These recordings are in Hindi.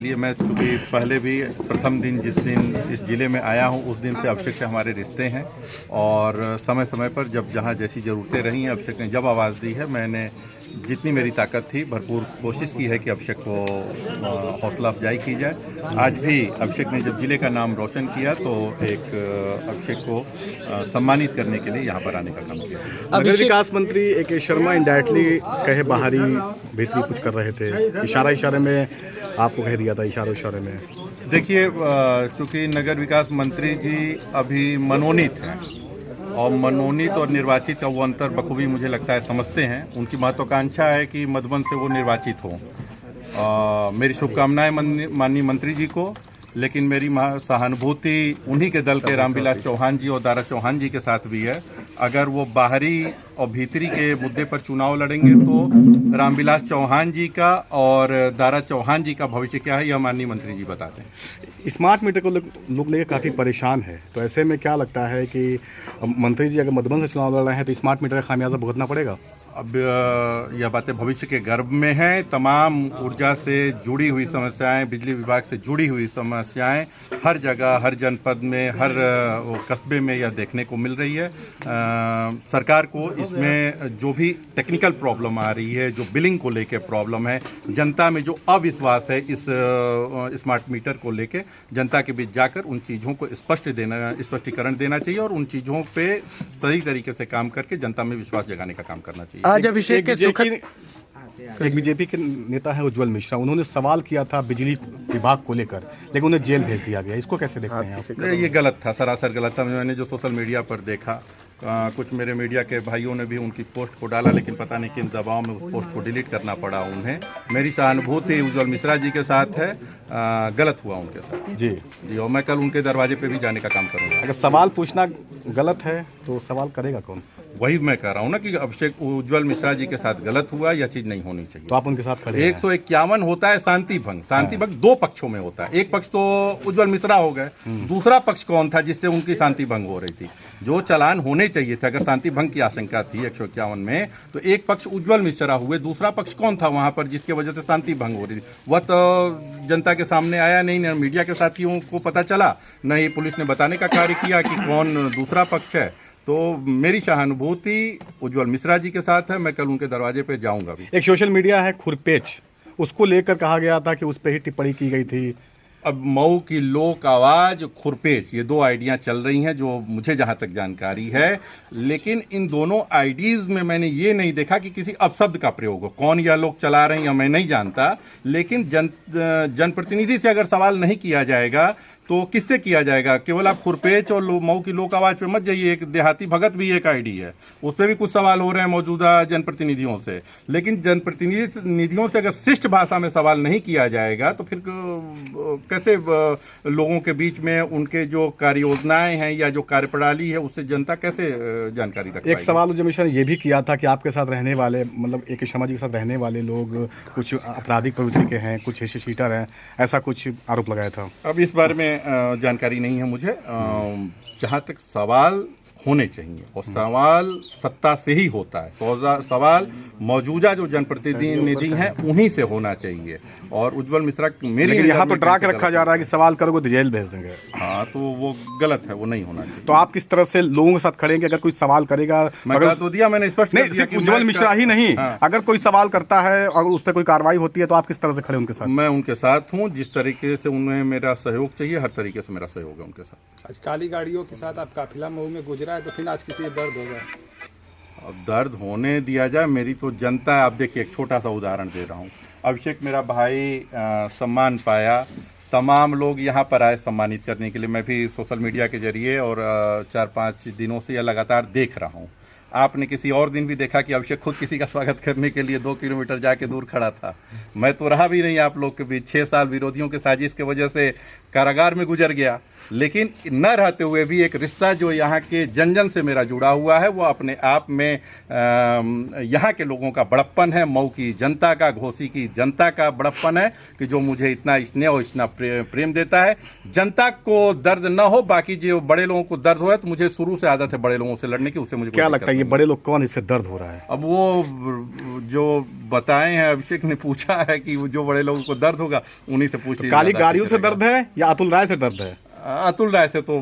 लिए मैं चूँकि पहले भी प्रथम दिन जिस दिन इस ज़िले में आया हूं उस दिन से अभिषेक से हमारे रिश्ते हैं और समय समय पर जब जहां जैसी ज़रूरतें रही हैं अभिषेक ने जब आवाज़ दी है मैंने जितनी मेरी ताकत थी भरपूर कोशिश की है कि अभिषेक को हौसला अफजाई की जाए। आज भी अभिषेक ने जब ज़िले का नाम रोशन किया तो एक अभिषेक को सम्मानित करने के लिए यहाँ पर आने का काम किया। नगर विकास मंत्री ए.के. शर्मा इनडायरेक्टली कहे बाहरी भीतरी कुछ कर रहे थे, इशारे में आपको कह दिया था, इशारे में। देखिए, चूँकि नगर विकास मंत्री जी अभी मनोनीत हैं और मनोनीत और निर्वाचित का वो अंतर बखूबी मुझे लगता है समझते हैं। उनकी महत्वाकांक्षा है कि मधुबन से वो निर्वाचित हों। मेरी शुभकामनाएं माननीय मंत्री जी को, लेकिन मेरी सहानुभूति उन्हीं के दल के रामविलास चौहान जी और दारा चौहान जी के साथ भी है। अगर वो बाहरी और भीतरी के मुद्दे पर चुनाव लड़ेंगे तो रामविलास चौहान जी का और दारा चौहान जी का भविष्य क्या है यह माननीय मंत्री जी बताते हैं। स्मार्ट मीटर को लोग लेकर काफ़ी परेशान है, तो ऐसे में क्या लगता है कि मंत्री जी अगर मधुबन से चुनाव लड़ रहे हैं तो स्मार्ट मीटर का खामियाजा भुगतना पड़ेगा? अब यह बातें भविष्य के गर्भ में हैं। तमाम ऊर्जा से जुड़ी हुई समस्याएं, बिजली विभाग से जुड़ी हुई समस्याएं हर जगह, हर जनपद में, हर कस्बे में यह देखने को मिल रही है। सरकार को इसमें जो भी टेक्निकल प्रॉब्लम आ रही है, जो बिलिंग को लेके प्रॉब्लम है, जनता में जो अविश्वास है इस स्मार्ट मीटर को लेके, जनता के बीच जाकर उन चीज़ों को स्पष्टीकरण देना चाहिए और उन चीज़ों पे सही तरीके से काम करके जनता में विश्वास जगाने का काम करना चाहिए। आज अभिषेक के एक बीजेपी के नेता है उज्जवल मिश्रा, उन्होंने सवाल किया था बिजली विभाग को लेकर, लेकिन उन्हें जेल भेज दिया गया। इसको कैसे देखते हैं आप? ये गलत था, सरासर गलत था। मैंने जो सोशल मीडिया पर देखा, कुछ मेरे मीडिया के भाइयों ने भी उनकी पोस्ट को डाला, लेकिन पता नहीं किन दबाव में उस पोस्ट को डिलीट करना पड़ा उन्हें। मेरी सहानुभूति उज्जवल मिश्रा जी के साथ है, गलत हुआ उनके साथ जी, और मैं कल उनके दरवाजे पे भी जाने का काम करूंगा। अगर सवाल पूछना गलत है तो सवाल करेगा कौन? वही मैं कह रहा हूँ ना कि अभिषेक उज्जवल मिश्रा जी के साथ गलत हुआ, यह चीज नहीं होनी चाहिए। तो आप उनके साथ खड़े हैं। 151 होता है शांति भंग दो पक्षों में होता है। एक पक्ष तो उज्जवल मिश्रा हो गए, दूसरा पक्ष कौन था जिससे उनकी शांति भंग हो रही थी? जो चालान होने चाहिए थे, अगर शांति भंग की आशंका थी 151 में, तो एक पक्ष उज्जवल मिश्रा हुए, दूसरा पक्ष कौन था वहां पर जिसकी वजह से शांति भंग हो रही थी? वह तो जनता के सामने आया नहीं, न मीडिया के साथियों को पता चला, न ही पुलिस ने बताने का कार्य किया कि कौन दूसरा पक्ष है। तो मेरी सहानुभूति उज्जवल मिश्रा जी के साथ है, मैं कल उनके दरवाजे पे जाऊंगा भी। एक सोशल मीडिया है खुरपेच, उसको लेकर कहा गया था कि उस पर ही टिप्पणी की गई थी। अब मऊ की लोक आवाज, खुरपेच, ये दो आइडियां चल रही हैं जो मुझे जहां तक जानकारी है, लेकिन इन दोनों आइडियाज में मैंने ये नहीं देखा कि किसी अपशब्द का प्रयोग हो। कौन यह लोग चला रहे हैं या मैं नहीं जानता, लेकिन जनप्रतिनिधि से अगर सवाल नहीं किया जाएगा तो किससे किया जाएगा? केवल आप खुरपेच और मऊ की लोक आवाज पे मत जाइए। एक देहाती भगत भी एक आईडी है, उस पर भी कुछ सवाल हो रहे हैं मौजूदा जनप्रतिनिधियों से, लेकिन जनप्रतिनिधियों से अगर शिष्ट भाषा में सवाल नहीं किया जाएगा तो फिर कैसे लोगों के बीच में उनके जो कार्य योजनाएं हैं या जो कार्यप्रणाली है उससे जनता कैसे जानकारी रख पाएगी? एक सवाल उज्जवल मिश्रा ने यह भी किया था कि आपके साथ रहने वाले, मतलब ए.के. शर्मा जी के साथ रहने वाले लोग कुछ आपराधिक प्रवृत्ति के हैं, कुछ शीटर हैं, ऐसा कुछ आरोप लगाया था। अब इस बारे में जानकारी नहीं है मुझे। जहां तक सवाल होने चाहिए, और सवाल सत्ता से ही होता है, सवाल मौजूदा जो जनप्रतिनिधि हैं उन्हीं से होना चाहिए। और उज्जवल मिश्रा मेरी यहाँ तो डरा के रखा जा रहा है कि सवाल करोगे तो जेल भेज देंगे। हाँ, तो वो गलत है, वो नहीं होना चाहिए। तो आप किस तरह से लोगों के साथ खड़ेंगे अगर कोई सवाल करेगा? मैं तो दिया, मैंने स्पष्ट कर दिया कि उज्जवल मिश्रा ही नहीं, अगर कोई सवाल करता है और उस पर कोई कार्रवाई होती है तो आप किस तरह से खड़े उनके साथ? मैं उनके साथ हूँ, जिस तरीके से उन्हें मेरा सहयोग चाहिए हर तरीके से मेरा सहयोग है उनके साथ। आज काली गाड़ियों के साथ आप काफिला मऊ में गुजरा है, तो फिर आज किसी दर्द होगा? अब दर्द होने दिया जाए, मेरी तो जनता है। आप देखिए, एक छोटा सा उदाहरण दे रहा हूँ। अभिषेक मेरा भाई सम्मान पाया, तमाम लोग यहाँ पर आए सम्मानित करने के लिए। मैं भी सोशल मीडिया के जरिए और 4-5 दिनों से यह लगातार देख रहा हूँ। आपने किसी और दिन भी देखा कि अभिषेक खुद किसी का स्वागत करने के लिए 2 किलोमीटर जाके दूर खड़ा था। मैं तो रहा भी नहीं आप लोग के बीच। 6 साल विरोधियों के साजिश के वजह से कारागार में गुजर गया, लेकिन न रहते हुए भी एक रिश्ता जो यहाँ के जन जन से मेरा जुड़ा हुआ है वो अपने आप में यहाँ के लोगों का बड़प्पन है, मऊ की जनता का, घोसी की जनता का बड़प्पन है कि जो मुझे इतना स्नेह और इतना प्रेम देता है। जनता को दर्द न हो, बाकी जो बड़े लोगों को दर्द हो रहा है तो मुझे शुरू से आदत है बड़े लोगों से लड़ने की, उससे मुझे क्या लगता है ये बड़े लोग कौन, इससे दर्द हो रहा है? अब वो जो बताए हैं, अभिषेक ने पूछा है कि जो बड़े लोगों को दर्द होगा उन्हीं से पूछ लीजिए। काली गाड़ियों से दर्द है या अतुल राय से दर्द है? अतुल राय से तो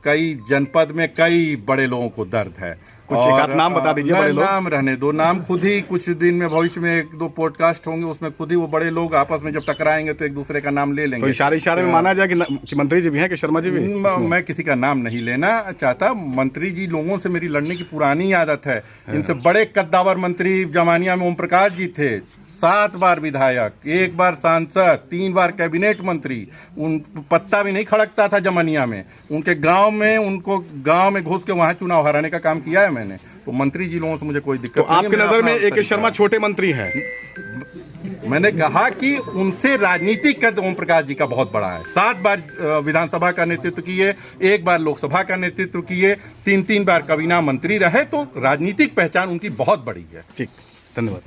कई जनपद में कई बड़े लोगों को दर्द है। कुछ एक आध नाम बता दीजिए बड़े लोग। नाम रहने दो, नाम खुद ही कुछ दिन में भविष्य में 1-2 पॉडकास्ट होंगे, उसमें खुद ही वो बड़े लोग आपस में जब टकराएंगे तो एक दूसरे का नाम ले लेंगे। तो इशारे में माना जाए कि मंत्री जी भी हैं कि शर्मा जी भी? मैं किसी का नाम नहीं लेना चाहता। मंत्री जी लोगों से मेरी लड़ने की पुरानी आदत है। इनसे बड़े कद्दावर मंत्री जमानिया में ओम प्रकाश जी थे, 7 बार विधायक, 1 बार सांसद, 3 बार कैबिनेट मंत्री। उन पत्ता भी नहीं खड़कता था जमानिया में। उनके गांव में, उनको गांव में घुस के वहां चुनाव हराने का काम किया है मैंने। तो मंत्री जी लोगों से मुझे कोई दिक्कत तो नहीं है। आपकी नजर में ए.के. शर्मा छोटे मंत्री हैं? मैंने कहा कि उनसे राजनीतिक कद ओम प्रकाश जी का बहुत बड़ा है। 7 बार विधानसभा का नेतृत्व किए, 1 बार लोकसभा का नेतृत्व किए, 3 बार कैबिनेट मंत्री रहे, तो राजनीतिक पहचान उनकी बहुत बड़ी है। ठीक, धन्यवाद।